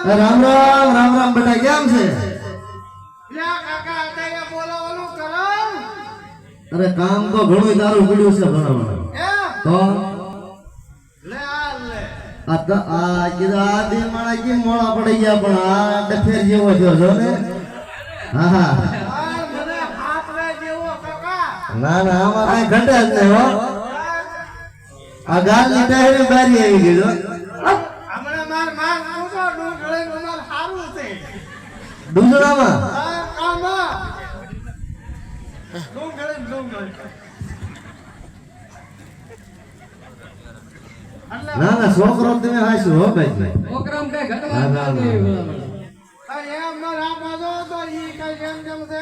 રામ રામ રામ રામ બેટા કેમ છે? અરે કામ તો ઘણું તારું પડ્યું છે ભણાવવાનું તો આ કીધા આ બે માણા કેમ મોડા પડી ગયા પણ આ ડફેર જેવો થયો છો ને હા હા ના ના આમાં કઈ ઘટે જ નહીં હો આ ગાલની ટાયરે બારી આવી ગઈ જો ડુંગળામાં ના ના છોકરો તમે હાશું હો ભાઈ છોકરામ કઈ ઘટવા નથી એમ ન રાખો તો ઈ કઈ કેમ કેમ છે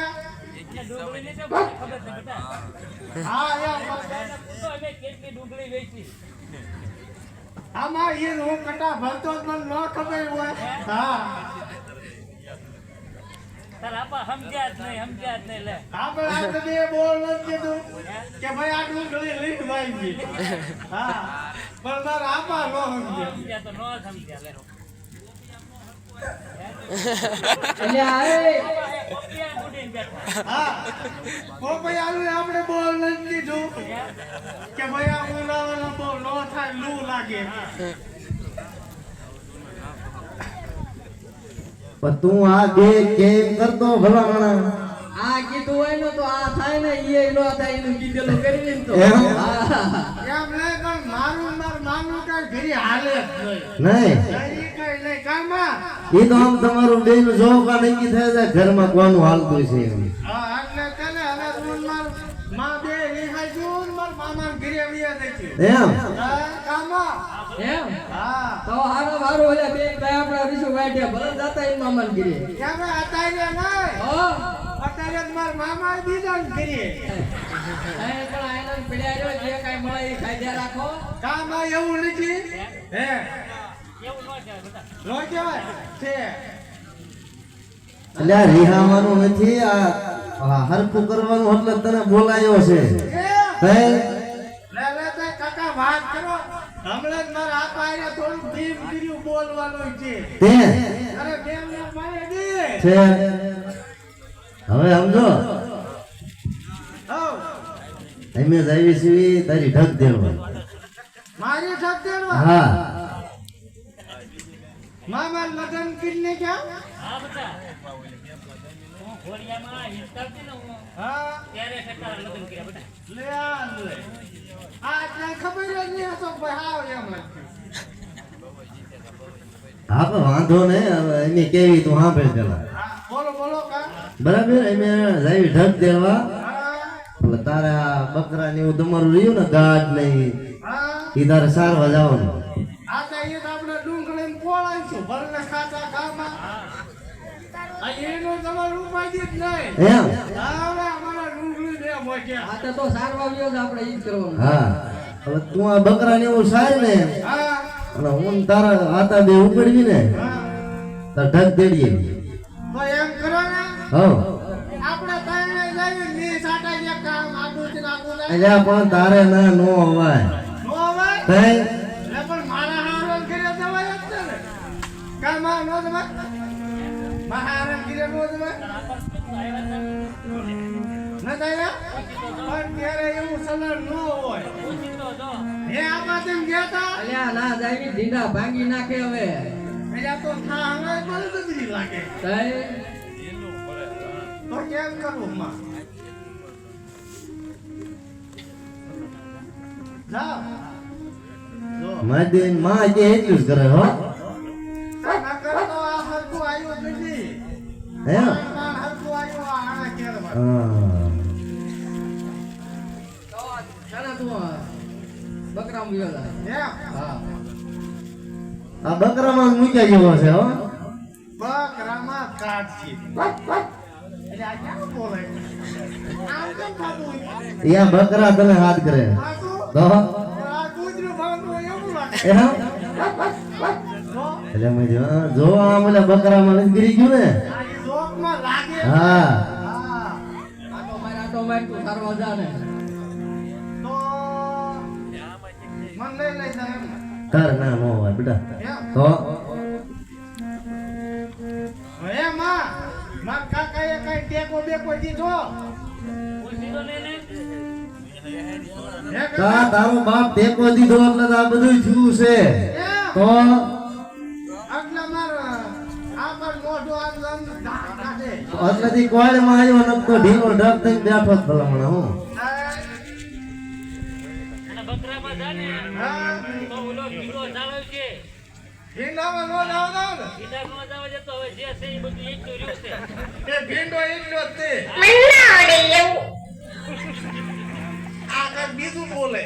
હા એમ તો અમે કેટલી ડુંગળી વેચી આમાં ઈ હું કટા ભરતો જ મને ન ખબર હોય હા આપા સમજ્યા જ નહીં લે આપણે આ બે બોલ નથી કીધું કે ભાઈ આ ડુંગળી લઈ વાઈ હા પણ માર આપા નો સમજ્યા તો નો સમજ્યા લે અલ્યા એ હા ઓ ભાઈ આલુ આપણે બોલ નથી કીધું કે ભાઈ આ ઉનાળાનો બહુ નો થાય લૂ લાગે પણ તું આ બે કેમ કરતો ભલામણા આ કીધું હોય ને તો આ થાય ને ઈ નો થાય એનું કીધેલું કરી ને તો એમ? હા એમ નહીં પણ મારું માનું કઈ ઘરી હાલે જ નહીં નહીં કઈ નહીં કામમાં એ તો આમ તમારું બેન જોકા નક્કી થાય છે ઘરમાં કોનું હાલતું છે એમ હા એટલે તને હવે તું માર માં બે રીહાઈ જુન માર મામા ઘરે વિયા દેખી એમ કામમાં એમ હા તો હારો હારો ઓલા બે ભાઈ આપડા રીસુ વાટ્યા ભલે જાતા એ મામાન ગીરે કેમ અત્યારે નહીં હો અત્યારે જ માર મામા બીજા ઘરે એ પણ આયનો પડ્યા રહ્યો જે કાઈ મળે એ ખાઈ રાખો કામમાં એવું નથી હે એવું ન કહેવાય બેટા નો કહેવાય છે અલ્યા રિહાવાનું નથી આ હરખું કરવાનું એટલે તને બોલાયો છે કઈ લે તે કાકા વાત કરો હમણાં જ મારા હાથ આયા થોડું ધીમ કર્યું બોલવાનું છે તે અરે બેન ને મારે દે છે હવે સમજો હો અમે જ આવી છીએ તારી ઢગ દેવા મારી ઠક્કરમાં હા મામા લગન કરીને ક્યાં હા બેટા હું ઘોડિયામાં હિંચકાવતી ને હું હા ત્યારે સટ્ટા લગ્ન કર્યા બેટા લે આ લે આ કઈ ખબર જ નહીં હતો ભાઈ હાવ એમ જ હા પણ વાંધો નહીં હવે અમે કેવી તું સાંભળ પેલા હા બોલો બોલો કા બરાબર અમે જાવી ઢગ દેવા હા એટલે તારા બકરા ને એવું તમારું રહ્યું ને ગાઢ નહીં હા એ તારે સારવા જવાનું આ તો એ તો આપણે ડુંગળી પોળાઈશું ભરને ખાતા ગામમાં આ એનો તમારું ઉપાય જ નહીં એમ હા હવે અમારા ડુંગળી દે મોઢે આ તો સારવા વ્યો જ આપણે ઈ જ કરવાનું હા હવે તું આ બકરા ને એવું સાર ને હા અને હું ને તારા આતા બે ઉપડવી ને હા તો ઢગ દેડીએ તો એમ કરો ને હા આપણે તાઈને જઈએ ની સાટા જે કામ આડું થી નાખું ને અલ્યા પણ તારે ના નો અવાય નો હવે કઈ લે પણ મારા હારણ ઘરે જવાય જ ને કામમાં નો જવાય મારા હારણ ઘરે નો જવાય નતા પણ ત્યારે એવું સલણ ન હોય પૂછીતો તો હે આમાં તેમ ગયા તા અલ્યા ના જાય ઢીંડા ભાંગી નાખે હવે એટલે તો થા હવે બળદગરી લાગે તઈ તો કેમ કરું માં જાઓ જો મારી માં જે એટલું જ કરે હો નકર તો આ હરખું આવ્યું નથી હે માણ હરખું આવ્યું આ આણા કેળવા હા તો ચાલો તું બકરામ ગયો તા હે હા આ બકરામાં મૂક્યા જેવો છે હો બકરામાં કાઢી એટલે આ ક્યાં બોલે આમ કેમ ખાતું યા બકરા તને હાથ કરે આ તો આ કૂતરું ભાવતું એવું લાગે એ હા એટલે મેં જો આ મને બકરામાં નથી ગીરી ગયું ને આ જોકમાં લાગે હા હા આટો માર તું સારવા જા ને તો મન લઈ જાય એમ તાર ના નો હોય બેટા એમ તો હે માં માર કાકાએ કઈ ટેકો બેકો દીધો પૂછીતો ને ને હે તા તારો બાપ ટેકો દીધો એટલે તો આ બધું થયું છે તો આટલા માર આ પર મોઢો આમ કાઢે એટલેથી કોળમાં આવ્યો ને તો ઢીલો ઢગ થઈને બેઠો જ ભલામણ હું અને બકરામાં જા ને હા તો ઓલો કીડો ચાલે છે ભીંડામાં નો જાવ ને કીડા નો જાવ જતો હવે જે છે એ બધું એક તો રહ્યું છે એ ભીંડો એટલો જ તે આ કઈ બીજું બોલે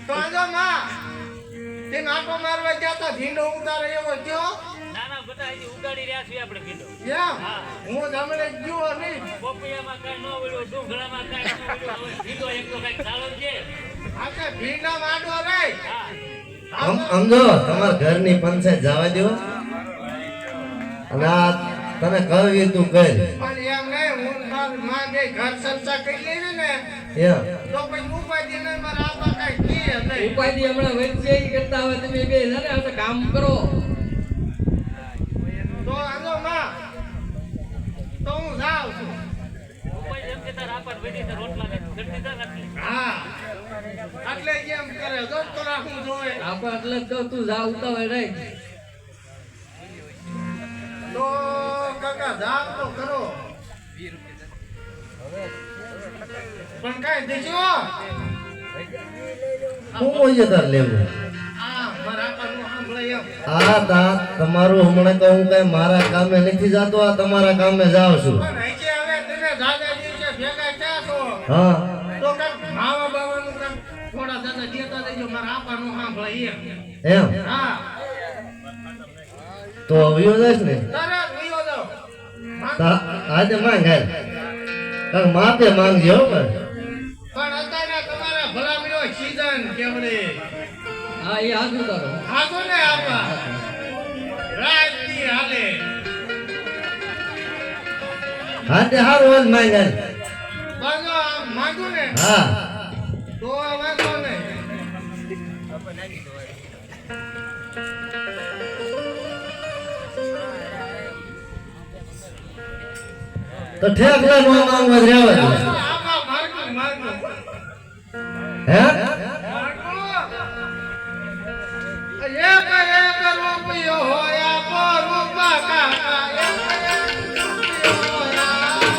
તો આજો માં તે નાટો મારવા ગયા તા ભીંડો ઉતારે એવો કયો નાના બધા હજી ઉગાડી રહ્યા છીએ આપણે કીધો એમ હું જમણે ગયો નહીં પોપૈયામાં કાંઈ ન બોલ્યો ડુંગળામાં કાંઈ ન બોલ્યો હવે કીધો એક તો કાંઈક ચાલો છે આ કે ભીંડા વાડો રે હા સમજો તમારા ઘરની પંચાયત જવા દો અને આ તને કહ્યું તું કર પણ એમ નહીં હું માર માં બે ઘર ચર્ચા કરી લેવી ને એમ તો પછી ઉપાય ને મારા આપા કઈ કીએ નહીં ઉપાયથી હમણાં વચ્ચે ઈ કરતા હોય તમે બે છે ને હવે કામ કરો તો આજો માં તો હું જાઉં છું ઉપર જેમ કે તાર આપણ વધી તાર રોટલા ને કરી દીધા ને એટલે હા એટલે કેમ કરે જો તો રાખું જોવે આપણે એટલે જ કહું તું જા ઉતાવળ રહી તો કાકા જાવ તો કરો પણ કઈ દેજો હું હોય તાર લેવું આ મારા આપવાનું સાંભળે એમ આ તા તમારું હમણાં તો હું કઈ મારા કામે નથી જાતો આ તમારા કામે જાઉં છું પણ હજી હવે તમે દાદા દિવસે ભેગા થયા છો હા તો કઈ માવા બાવાનું કઈ થોડા દાદા દેતા દેજો મારા આપવાનું સાંભળે એમ એમ હા તો આવ્યો જઈશ ને તરત વિયો જાઓ તા આજે માંગ હાલ કાંઈક માપે માંગજો હો પણ પણ અત્યારે તમારે ભલામણો સીઝન કેવડે હા એ હાજુ તારો આજો ને આપા રાજની હાલે હાથે હારું હોય માંગ હાલ બાજો આમ માંગુ ને હા તો વાંધો નહીં તો ઠેકલા નો માંગવા જ રહેવા દે આપા માર્ગું માર્ગું હે એક એક રૂપિયો હોયા પર રૂપા કાકા એક એક રૂપિયો હોયા પર રૂપિયા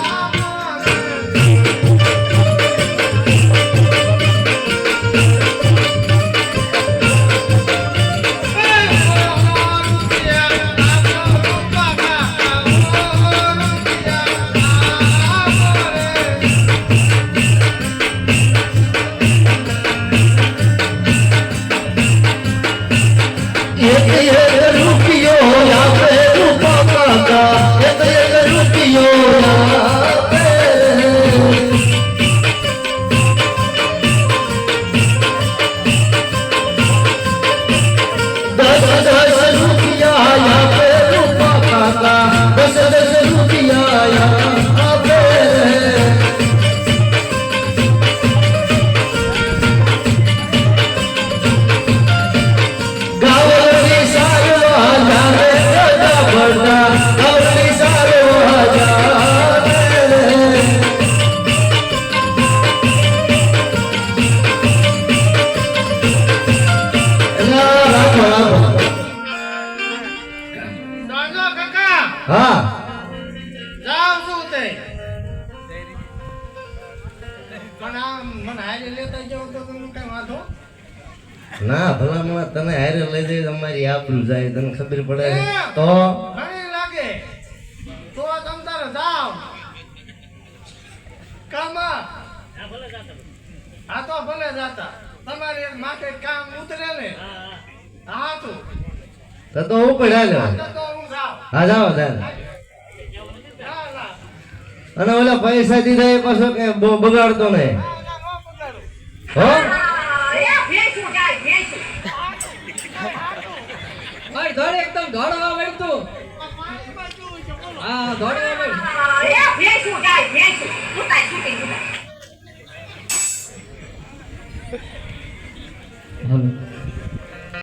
મને હારે લેતા જાવ તો તમને કઈ વાંધો ના ભલામણ તને હારે લઈ જઈ અમારી આબરૂ જાય તને ખબર પડે તો ઘણી લાગે તો તમ તારે જાવ કામા હા ભલે જાતા હા તો ભલે જાતા તમારે એક માથે કામ ઉતરે ને હા તો ઉપર હાલો તો હું જાવ હા જાઓ જાઓ ના ના અને ઓલા પૈસા દીધા એ પાછો કે બગાડતો નહીં ના નો પકડો હો ભાઈ ધોળ એકદમ ધોળવા મળતું પાણી બાજુ છે બોલો હા ધોળવા મળ હાલો